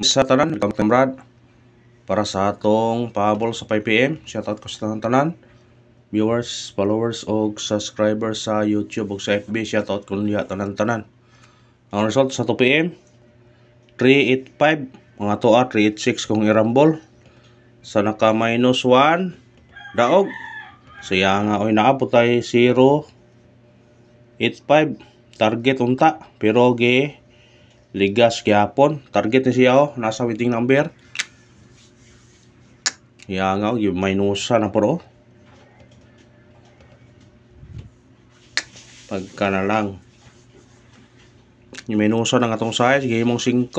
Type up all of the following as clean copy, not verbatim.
Sa tanan, kamrad, para sa atong pahabol sa 5 PM, shoutout ko sa tanan, viewers, followers, o subscribers sa YouTube o sa FB, shoutout ko niya tanan. Ang result sa 2 PM, 385, mga toa, 386 kung irambol, sa naka minus 1, daog, siya nga, oy naabot tayo 085, target unta, pero ligas gyapon. Target ni siya nasa waiting number. Ya nga yung minusa na po. Pagka na lang. Yung minusa ng atong size, gaya mong 5.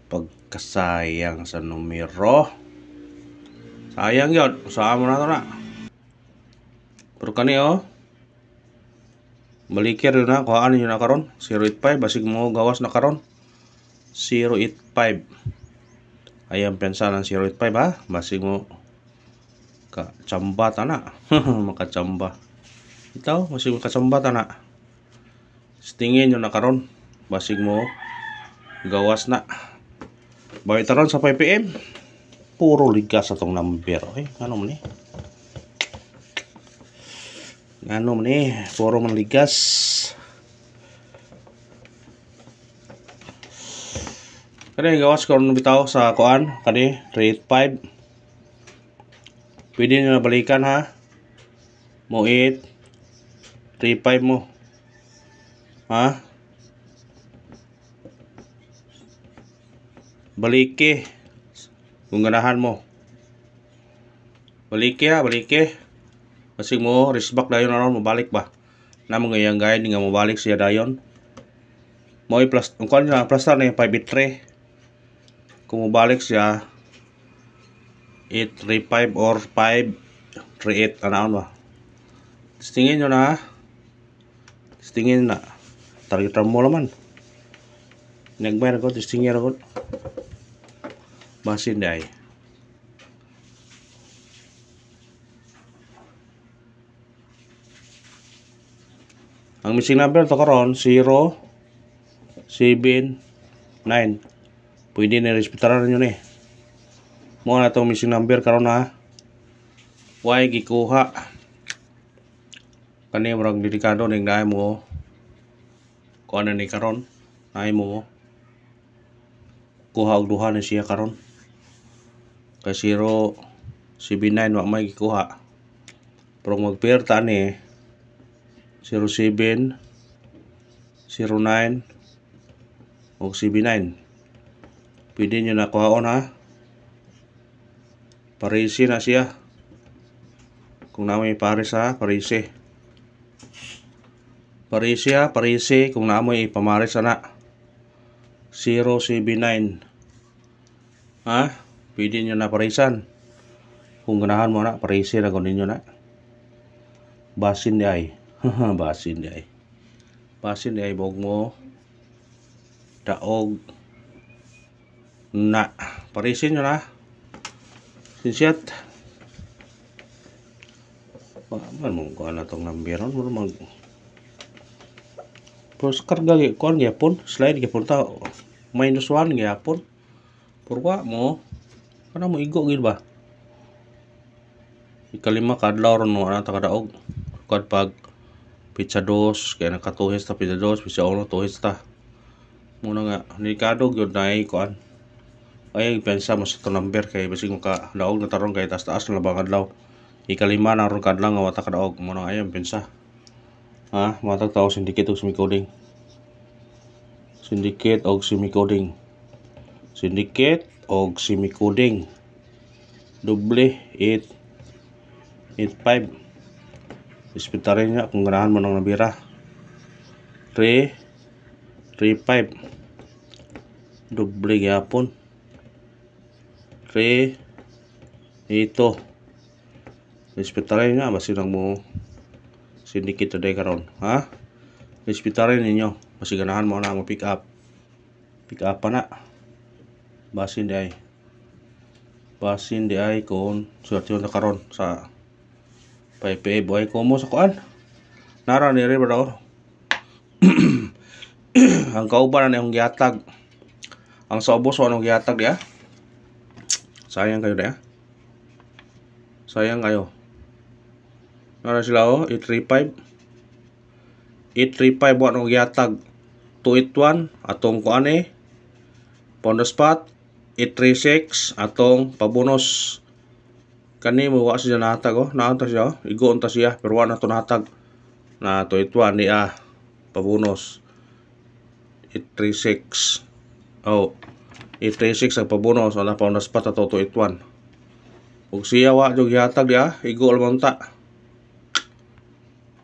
Pagkasayang sa numero. Sayang yun. Saan mo na ito na. Pero kani balikir yun na, kuhaan yun na karon 085, basig mo gawas na karon 085. Ayan pensa ng 085 ha, basig mo kachamba na makachamba ito, basig mo kachamba na tingin yun na karon, basig mo gawas na bawit taron sa 5 PM. Puro ligas atong number. Ano man puro man ligas. Kani gawas ko nung bitaw sa kuan, kani 385. Pwede nyo na balikan ha. Mo 8 35 mo. Ha? Baliki. Kung ganahan mo. Baliki ha, baliki. Kasi mo, risbak dayon na ron, mabalik ba? Namo ngayang gaya, nga mabalik siya dayon. Mo i-plus, kung kung na, plus na yung 583. Kung mabalik siya, 835 or 538, anaon ba? Tingin nyo na, tingin na. Targetan mo naman. Nagbayar ko, tingin ako. Basin day. Ang missing number to karon 079. Pwede na respetaran nyo ni. Mo na itong missing number karon ha. Why gikuha. Kani murag delikado ning naay mo. Kuan na ni karon. Naay mo. Kuha og duha na siya karon. Kay 079 wa may gikuha. Pero mag-pair ta ni 07 09 o 79. Pwede nyo na kuhaon ha. Parisi na siya. Kung namoy pares ha, parisi. Parisi ha, parisi. Kung namoy ipamaris na 079. Ha? Pwede nyo na parisan. Kung ganahan mo na, parisi na kunin nyo na. Basin di ay. Basin di ay. Basin di ay bog mo. Daog. Na. Parisin nyo na. Sinsyat. Man mong kuha na itong numberon. Pros karga kuhan gyapon. Slide gyapon ta. Minus 1 gyapon. Purwa mo. Kana mo igo gid ba? Ikalima kadlaw ron mo ana ta kadaog. Kad pag pizza 2 kaya nakatuhis ta pizza 2 pizza 1 tuhis ta. Muna nga delikado gyud na ay kuan. Ay pensa mo sa to number kay basig mo ka daog na taron kay taas na labang adlaw. Ikalima na ron kadlaw nga wata kadaog mo na ayon pensa. Ha, matag tao syndicate og semi-coding. Syndicate og semi-coding. Syndicate og semi-coding. Doble 885. Ispitarin niya kung ganahan mo ng nabira. 335. Doble gyapon. 3 ito. Ispitarin niya basi lang mo syndicate today karon, ha? Ispitarin ninyo basi ganahan mo na mo pick up. Pick up pa na. Basin di ay. Basin di ay kung suwerte na karon sa 5 PM boy ko mo sa kuan. Nara ni rin ba daw? Ang kauban na yung gihatag Ang sa ubos anong gihatag dia? Sayang kayo dia. Sayang kayo. Nara sila 835. 835 wa anong gihatag. 281 atong kuan on the spot. 836 atong pabonus. Kani mo wa siya nahatag naanta siya igo unta siya pero wa na to nahatag. Na 281 ni pabonus. 836. 836 ang pabonus wala pa on the spot ato 281. Ug siya wa jud gihatag dia, igo lang ta.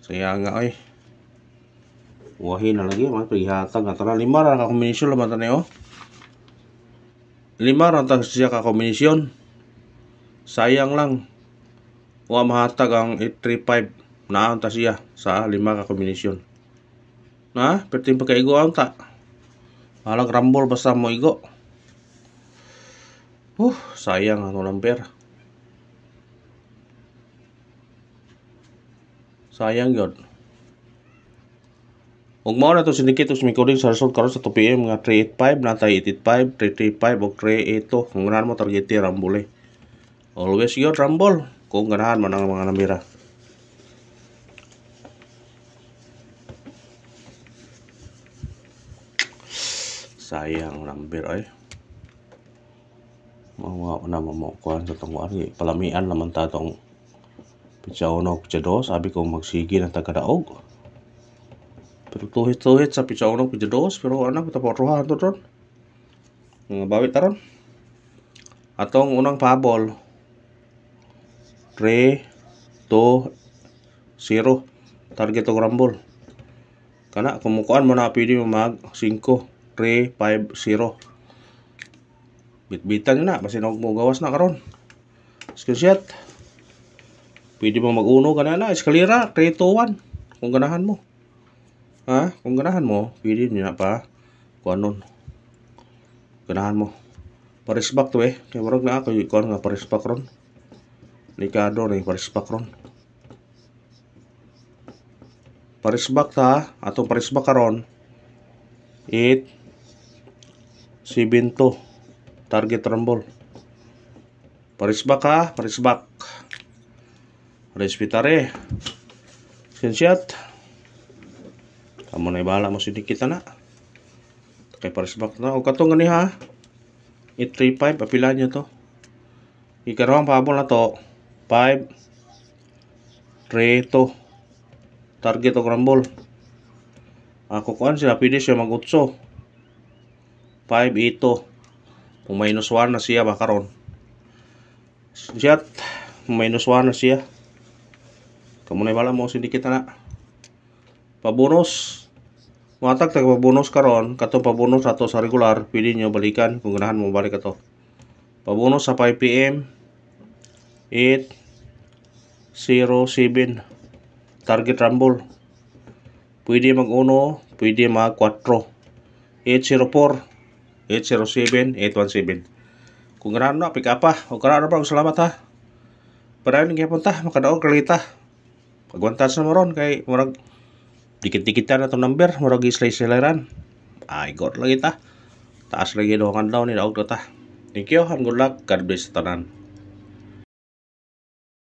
Sayang nga wahin na lagi man gihatag nga tara 5 ra ka kombinasyon laman tani 5 ra ta siya ka kombinasyon. Sayang lang wa mahatag ang 835 naan ta siya sa 5 ka kombinasyon. Na, perting pagkaigo ang ta. Halag rumble basta mo igo. Sayang ang number. Sayang yun. Ug mao na to sindikit us mi coding sa result karon sa 2 PM nga 385 natay 885 335 ug 382 kung ganahan mo target rumble. Always yun rumble kung ganahan man ang mga namira. Sayang number mga na mamukuan sa tunguan palamian naman ta tong pitsa 1 pitsa 2 sabi ko magsigi ng tagadaog pero tuhit sa pitsa 1 pitsa 2 pero anak taporruhan to ron mga bawit taron atong unang pabol 3 2 0 target og rumble kana kumukuan mo na pwede mo mag 5 3 5 0 bitbitan na basin og mo gawas na karon screenshot pwede mo mag-uno kana na eskalera 3 2 1 kung ganahan mo kung ganahan mo pwede niya pa kuanon ganahan mo parisbak to kay murag na ako kuan nga parisbak ron likado ni parisbak ron parisbak ta atong parisbak karon 8 7 2 target rumble parisbak parisbak respetare screenshot kamo na ibala mo sidikit na kay parisbak na o katong gani 835 apila niya to ikarawang pabol na to 5 3 2 target og rumble ako kuan sila pwede siya mag-utso 5 8 kung minus 1 na siya ba karon shot minus 1 na siya kamo na wala mo sindikit na pabonus matag tag pabonus karon katong pabonus ato sa regular pwede nyo balikan kung ganahan mo balik ato pabonus sa 5 PM 8 0 7 target rumble pwede mag 1 pwede mag 4 804 807 817 kung ganahan na pick up o karaan pa salamat parayon nga punta makadaog kalita pagwantas na moron kay murag dikit-dikitan na itong number murag isla-islaran god lagi taas lagi doon daw ni daog ta. Thank you and good luck, God bless tanan.